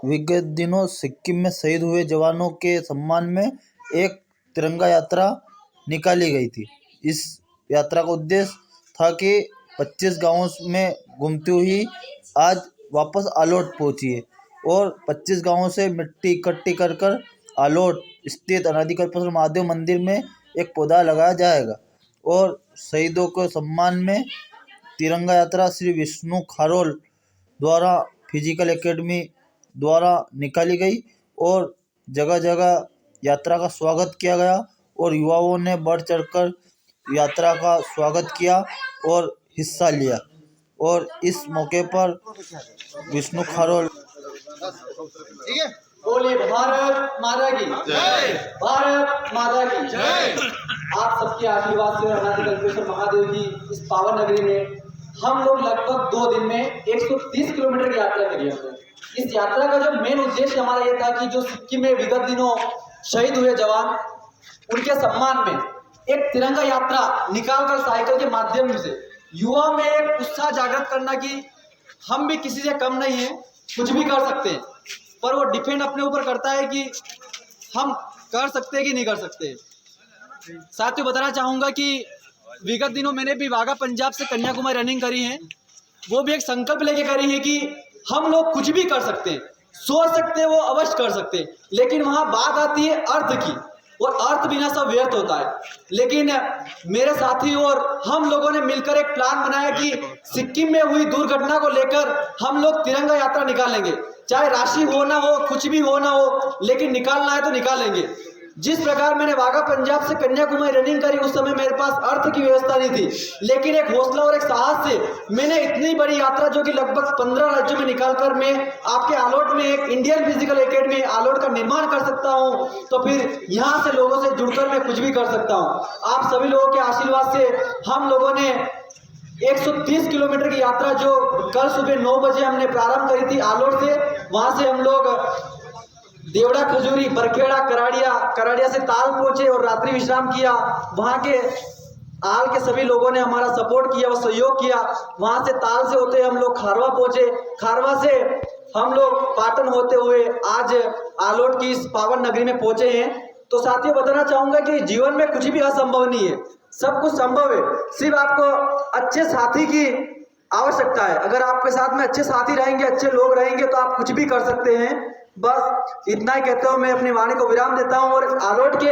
विगत दिनों सिक्किम में शहीद हुए जवानों के सम्मान में एक तिरंगा यात्रा निकाली गई थी। इस यात्रा का उद्देश्य था कि 25 गांवों में घूमती हुई आज वापस आलोट पहुंची है और 25 गांवों से मिट्टी इकट्ठी कर कर आलोट स्थित अनादिकल्पेश्वर महादेव मंदिर में एक पौधा लगाया जाएगा और शहीदों के सम्मान में तिरंगा यात्रा श्री विष्णु खारोल द्वारा फिजिकल एकेडमी द्वारा निकाली गई और जगह जगह यात्रा का स्वागत किया गया और युवाओं ने बढ़ चढ़कर यात्रा का स्वागत किया और हिस्सा लिया। और इस मौके पर विष्णु खारोल बोलिए भारत माता की जय, भारत माता की जय। आप सबके आशीर्वाद से अनादिकल्पेश्वर महादेव की इस पावन नगरी में हम लोग लगभग 2 दिन में 130 किलोमीटर की यात्रा करी है। इस यात्रा का जो मेन उद्देश्य हमारा ये था कि जो सिक्किम में विगत दिनों शहीद हुए जवान, उनके सम्मान में एक तिरंगा यात्रा निकालकर साइकिल के माध्यम से युवा में एक उत्साह जागृत करना कि हम भी किसी से कम नहीं है, कुछ भी कर सकते हैं। पर वो डिपेंड अपने ऊपर करता है कि हम कर सकते हैं कि नहीं कर सकते। साथियों, बताना चाहूँगा कि विगत दिनों मैंने भी वाघा पंजाब से कन्याकुमारी रनिंग करी है। वो भी एक संकल्प लेके करी है कि हम लोग कुछ भी कर सकते हैं, सोच सकते हैं, वो अवश्य कर सकते हैं। लेकिन वहाँ बात आती है अर्थ की, और अर्थ बिना सब व्यर्थ होता है। लेकिन मेरे साथी और हम लोगों ने मिलकर एक प्लान बनाया कि सिक्किम में हुई दुर्घटना को लेकर हम लोग तिरंगा यात्रा निकालेंगे, चाहे राशि हो ना हो, कुछ भी हो ना हो, लेकिन निकालना है तो निकालेंगे। जिस प्रकार मैंने वाघा पंजाब से कन्याकुमारी रनिंग करी, उस समय मेरे पास अर्थ की व्यवस्था नहीं थी, लेकिन एक हौसला और एक साहस से मैंने इतनी बड़ी यात्रा जो कि लगभग 15 राज्यों में निकालकर मैं आपके आलोट में एक इंडियन फिजिकल एकेडमी आलोट का निर्माण कर सकता हूं, तो फिर यहाँ से लोगों से जुड़कर मैं कुछ भी कर सकता हूं। आप सभी लोगों के आशीर्वाद से हम लोगों ने 130 किलोमीटर की यात्रा जो कल सुबह 9 बजे हमने प्रारंभ करी थी आलोट से, वहां से हम लोग देवड़ा, खजूरी, बरखेड़ा, कराड़िया से ताल पहुंचे और रात्रि विश्राम किया। वहां के आल के सभी लोगों ने हमारा सपोर्ट किया और सहयोग किया। वहां से ताल से होते हम लोग खारवा पहुंचे, खारवा से हम लोग पाटन होते हुए आज आलोट की इस पावन नगरी में पहुंचे हैं। तो साथियों, बताना चाहूंगा कि जीवन में कुछ भी असंभव नहीं है, सब कुछ संभव है। सिर्फ आपको अच्छे साथी की आवश्यकता है। अगर आपके साथ में अच्छे साथी रहेंगे, अच्छे लोग रहेंगे, तो आप कुछ भी कर सकते हैं। बस इतना ही कहते हुए मैं अपनी वाणी को विराम देता हूं और आलोट के